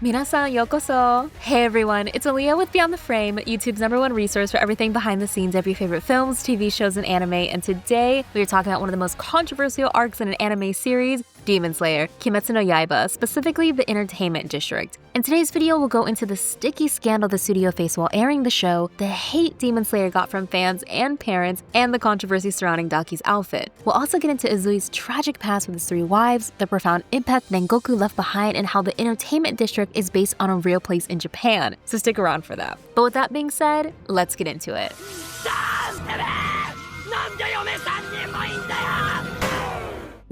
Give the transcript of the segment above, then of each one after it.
Minasan yokoso! Hey everyone, it's Aaliyah with Beyond the Frame, YouTube's #1 resource for everything behind the scenes of your favorite films, TV shows, and anime, and today we are talking about one of the most controversial arcs in an anime series, Demon Slayer, Kimetsu no Yaiba, specifically the Entertainment District. In today's video, we'll go into the sticky scandal the studio faced while airing the show, the hate Demon Slayer got from fans and parents, and the controversy surrounding Daki's outfit. We'll also get into Uzui's tragic past with his 3 wives, the profound impact Rengoku left behind, and how the Entertainment District is based on a real place in Japan, so stick around for that. But with that being said, let's get into it.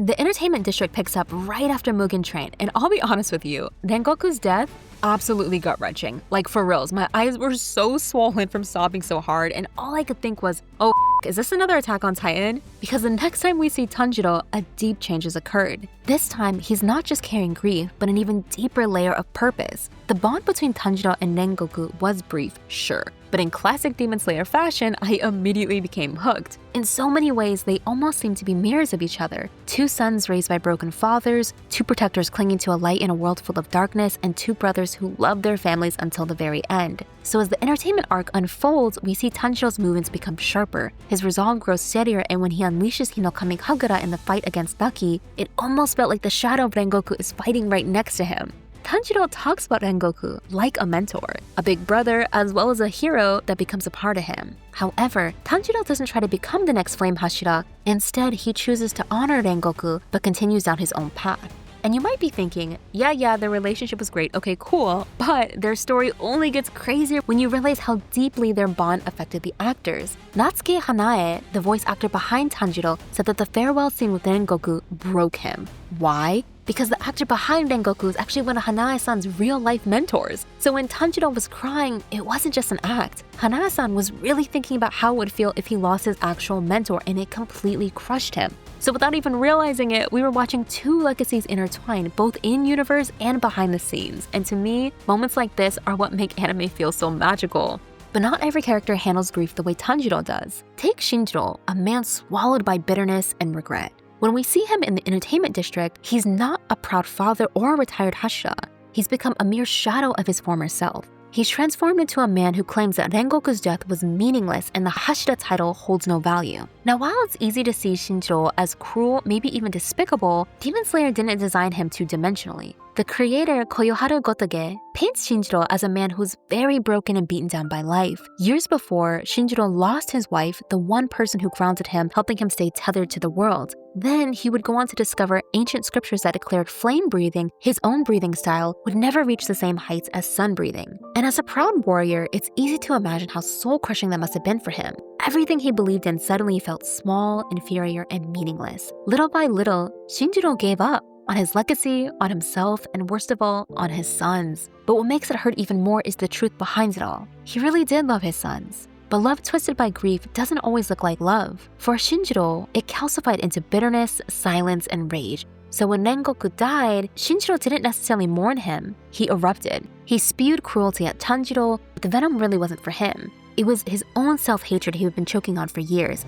The Entertainment District picks up right after Mugen Train, and I'll be honest with you, Rengoku's death, absolutely gut-wrenching. Like for reals, my eyes were so swollen from sobbing so hard, and all I could think was, oh, is this another Attack on Titan? Because the next time we see Tanjiro, a deep change has occurred. This time, he's not just carrying grief, but an even deeper layer of purpose. The bond between Tanjiro and Rengoku was brief, sure, but in classic Demon Slayer fashion, I immediately became hooked. In so many ways, they almost seem to be mirrors of each other. 2 sons raised by broken fathers, 2 protectors clinging to a light in a world full of darkness, and 2 brothers who love their families until the very end. So as the entertainment arc unfolds, we see Tanjiro's movements become sharper, his resolve grows steadier, and when he unleashes Hinokami Kagura in the fight against Daki, it almost felt like the shadow of Rengoku is fighting right next to him. Tanjiro talks about Rengoku like a mentor, a big brother, as well as a hero that becomes a part of him. However, Tanjiro doesn't try to become the next Flame Hashira. Instead, he chooses to honor Rengoku, but continues down his own path. And you might be thinking, yeah, their relationship was great, okay, cool, but their story only gets crazier when you realize how deeply their bond affected the actors. Natsuki Hanae, the voice actor behind Tanjiro, said that the farewell scene with Rengoku broke him. Why? Because the actor behind Rengoku is actually one of Hanae-san's real-life mentors. So when Tanjiro was crying, it wasn't just an act. Hanae-san was really thinking about how it would feel if he lost his actual mentor, and it completely crushed him. So without even realizing it, we were watching 2 legacies intertwine, both in-universe and behind the scenes. And to me, moments like this are what make anime feel so magical. But not every character handles grief the way Tanjiro does. Take Shinjuro, a man swallowed by bitterness and regret. When we see him in the Entertainment District, he's not a proud father or a retired Hashira. He's become a mere shadow of his former self. He's transformed into a man who claims that Rengoku's death was meaningless and the Hashira title holds no value. Now, while it's easy to see Shinjiro as cruel, maybe even despicable, Demon Slayer didn't design him two-dimensionally. The creator, Koyoharu Gotoge, paints Shinjiro as a man who's very broken and beaten down by life. Years before, Shinjiro lost his wife, the one person who grounded him, helping him stay tethered to the world. Then he would go on to discover ancient scriptures that declared flame breathing, his own breathing style, would never reach the same heights as sun breathing. And as a proud warrior, it's easy to imagine how soul-crushing that must have been for him. Everything he believed in suddenly felt small, inferior, and meaningless. Little by little, Shinjiro gave up on his legacy, on himself, and worst of all, on his sons. But what makes it hurt even more is the truth behind it all. He really did love his sons. But love twisted by grief doesn't always look like love. For Shinjiro, it calcified into bitterness, silence, and rage. So when Rengoku died, Shinjiro didn't necessarily mourn him. He erupted. He spewed cruelty at Tanjiro, but the venom really wasn't for him. It was his own self-hatred he had been choking on for years.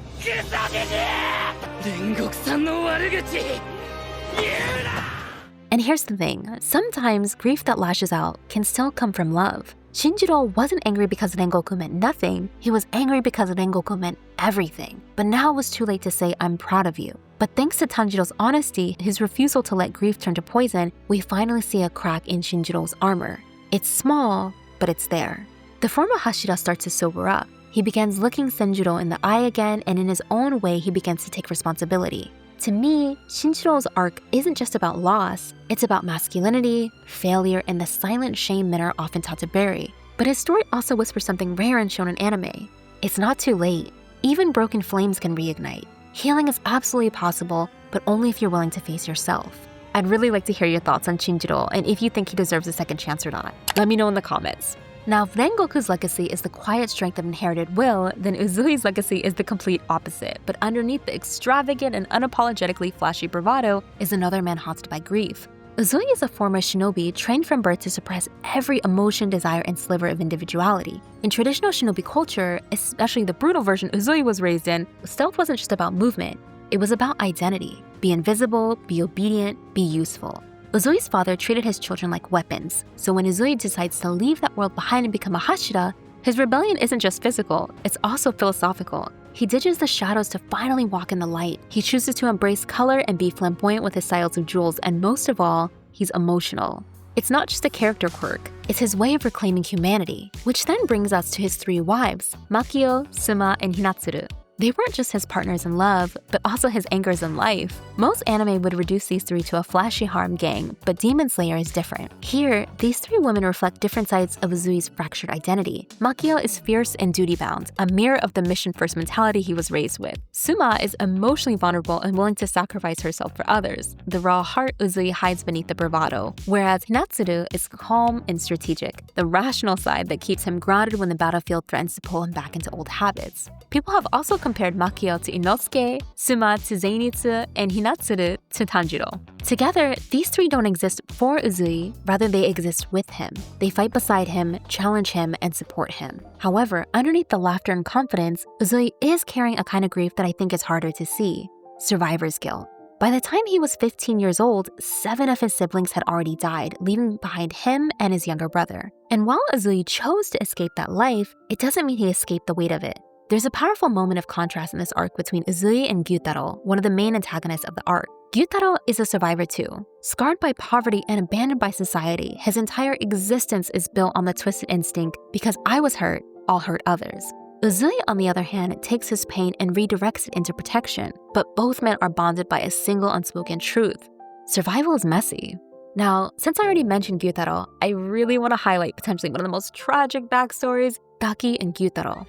And here's the thing, sometimes grief that lashes out can still come from love. Shinjiro wasn't angry because Rengoku meant nothing, he was angry because Rengoku meant everything. But now it was too late to say, I'm proud of you. But thanks to Tanjiro's honesty, his refusal to let grief turn to poison, we finally see a crack in Shinjiro's armor. It's small, but it's there. The former Hashira starts to sober up. He begins looking Senjuro in the eye again, and in his own way, he begins to take responsibility. To me, Shinjiro's arc isn't just about loss, it's about masculinity, failure, and the silent shame men are often taught to bury. But his story also whispers something rare in shonen anime. It's not too late. Even broken flames can reignite. Healing is absolutely possible, but only if you're willing to face yourself. I'd really like to hear your thoughts on Shinjiro and if you think he deserves a second chance or not. Let me know in the comments. Now, if Rengoku's legacy is the quiet strength of inherited will, then Uzui's legacy is the complete opposite. But underneath the extravagant and unapologetically flashy bravado is another man haunted by grief. Uzui is a former shinobi trained from birth to suppress every emotion, desire, and sliver of individuality. In traditional shinobi culture, especially the brutal version Uzui was raised in, stealth wasn't just about movement. It was about identity. Be invisible, be obedient, be useful. Uzui's father treated his children like weapons, so when Uzui decides to leave that world behind and become a Hashira, his rebellion isn't just physical, it's also philosophical. He ditches the shadows to finally walk in the light. He chooses to embrace color and be flamboyant with his styles of jewels, and most of all, he's emotional. It's not just a character quirk, it's his way of reclaiming humanity, which then brings us to his 3 wives, Makio, Suma, and Hinatsuru. They weren't just his partners in love, but also his anchors in life. Most anime would reduce these 3 to a flashy harem gang, but Demon Slayer is different. Here, these 3 women reflect different sides of Uzui's fractured identity. Makio is fierce and duty-bound, a mirror of the mission-first mentality he was raised with. Suma is emotionally vulnerable and willing to sacrifice herself for others, the raw heart Uzui hides beneath the bravado. Whereas Hinatsuru is calm and strategic, the rational side that keeps him grounded when the battlefield threatens to pull him back into old habits. People have also compared Makio to Inosuke, Suma to Zenitsu, and Hinatsuru to Tanjiro. Together, these 3 don't exist for Uzui, rather they exist with him. They fight beside him, challenge him, and support him. However, underneath the laughter and confidence, Uzui is carrying a kind of grief that I think is harder to see: survivor's guilt. By the time he was 15 years old, 7 of his siblings had already died, leaving behind him and his younger brother. And while Uzui chose to escape that life, it doesn't mean he escaped the weight of it. There's a powerful moment of contrast in this arc between Uzui and Gyutaro, one of the main antagonists of the arc. Gyutaro is a survivor too. Scarred by poverty and abandoned by society, his entire existence is built on the twisted instinct, because I was hurt, I'll hurt others. Uzui, on the other hand, takes his pain and redirects it into protection, but both men are bonded by a single unspoken truth: survival is messy. Now, since I already mentioned Gyutaro, I really want to highlight potentially one of the most tragic backstories, Daki and Gyutaro.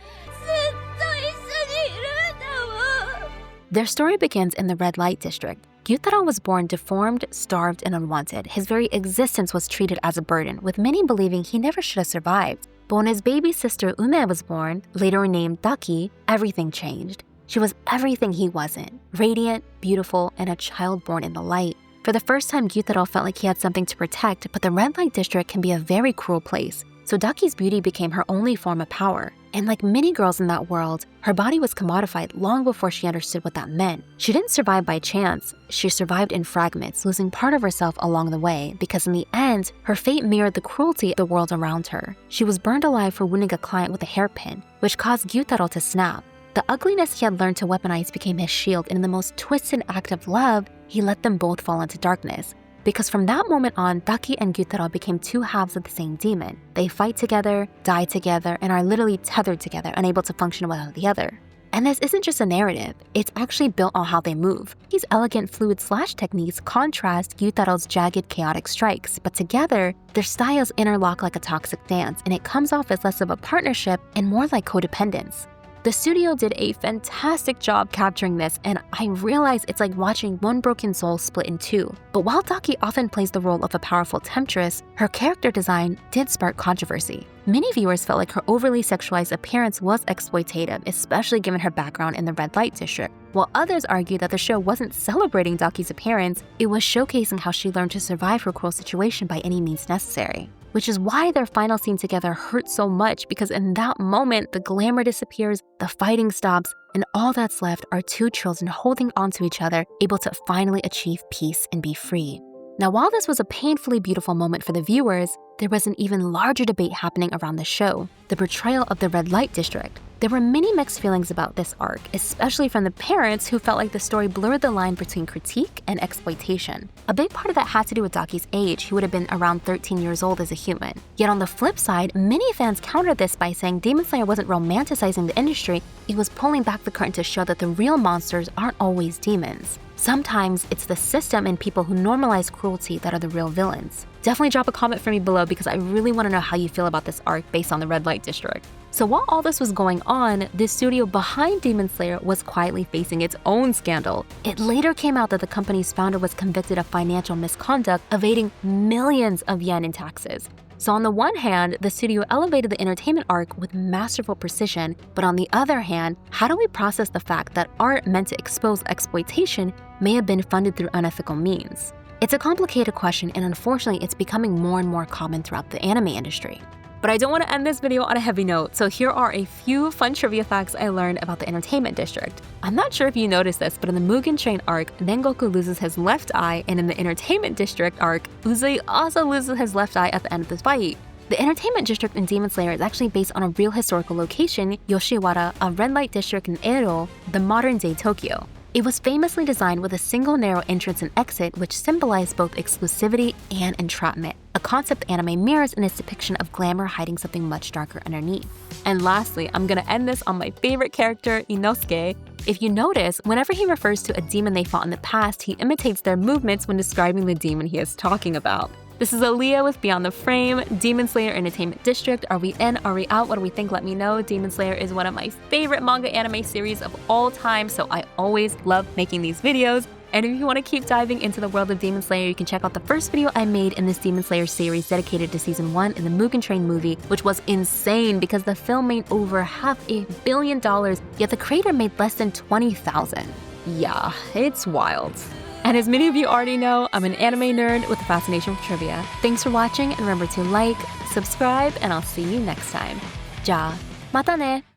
Their story begins in the red light district. Gyutaro was born deformed, starved, and unwanted. His very existence was treated as a burden, with many believing he never should have survived. But when his baby sister Ume was born, later renamed Daki, everything changed. She was everything he wasn't: radiant, beautiful, and a child born in the light. For the first time, Gyutaro felt like he had something to protect, but the red light district can be a very cruel place. So Daki's beauty became her only form of power. And like many girls in that world, her body was commodified long before she understood what that meant. She didn't survive by chance, she survived in fragments, losing part of herself along the way, because in the end, her fate mirrored the cruelty of the world around her. She was burned alive for wounding a client with a hairpin, which caused Gyutaro to snap. The ugliness he had learned to weaponize became his shield, and in the most twisted act of love, he let them both fall into darkness. Because from that moment on, Daki and Gyutaro became 2 halves of the same demon. They fight together, die together, and are literally tethered together, unable to function without the other. And this isn't just a narrative, it's actually built on how they move. These elegant fluid slash techniques contrast Gyutaro's jagged, chaotic strikes, but together, their styles interlock like a toxic dance, and it comes off as less of a partnership and more like codependence. The studio did a fantastic job capturing this, and I realize it's like watching one broken soul split in 2. But while Daki often plays the role of a powerful temptress, her character design did spark controversy. Many viewers felt like her overly sexualized appearance was exploitative, especially given her background in the red light district. While others argued that the show wasn't celebrating Daki's appearance, it was showcasing how she learned to survive her cruel situation by any means necessary. Which is why their final scene together hurt so much, because in that moment, the glamour disappears, the fighting stops, and all that's left are 2 children holding onto each other, able to finally achieve peace and be free. Now, while this was a painfully beautiful moment for the viewers, there was an even larger debate happening around the show: the portrayal of the red light district. There were many mixed feelings about this arc, especially from the parents who felt like the story blurred the line between critique and exploitation. A big part of that had to do with Daki's age. He would have been around 13 years old as a human. Yet on the flip side, many fans countered this by saying Demon Slayer wasn't romanticizing the industry, it was pulling back the curtain to show that the real monsters aren't always demons. Sometimes it's the system and people who normalize cruelty that are the real villains. Definitely drop a comment for me below, because I really want to know how you feel about this arc based on the red light district. So while all this was going on, the studio behind Demon Slayer was quietly facing its own scandal. It later came out that the company's founder was convicted of financial misconduct, evading millions of yen in taxes. So on the one hand, the studio elevated the entertainment arc with masterful precision, but on the other hand, how do we process the fact that art meant to expose exploitation may have been funded through unethical means? It's a complicated question, and unfortunately, it's becoming more and more common throughout the anime industry. But I don't want to end this video on a heavy note, so here are a few fun trivia facts I learned about the Entertainment District. I'm not sure if you noticed this, but in the Mugen Train arc, Rengoku loses his left eye, and in the Entertainment District arc, Uzui also loses his left eye at the end of this fight. The Entertainment District in Demon Slayer is actually based on a real historical location, Yoshiwara, a red light district in Edo, the modern-day Tokyo. It was famously designed with a single narrow entrance and exit, which symbolized both exclusivity and entrapment, a concept anime mirrors in its depiction of glamour hiding something much darker underneath. And lastly, I'm gonna end this on my favorite character, Inosuke. If you notice, whenever he refers to a demon they fought in the past, he imitates their movements when describing the demon he is talking about. This is Aaliyah with Beyond the Frame, Demon Slayer Entertainment District. Are we in? Are we out? What do we think? Let me know. Demon Slayer is one of my favorite manga anime series of all time, so I always love making these videos. And if you want to keep diving into the world of Demon Slayer, you can check out the first video I made in this Demon Slayer series dedicated to Season 1 in the Mugen Train movie, which was insane because the film made over $500 million, yet the creator made less than $20,000. Yeah, it's wild. And as many of you already know, I'm an anime nerd with a fascination for trivia. Thanks for watching, and remember to like, subscribe, and I'll see you next time. Ja, mata ne!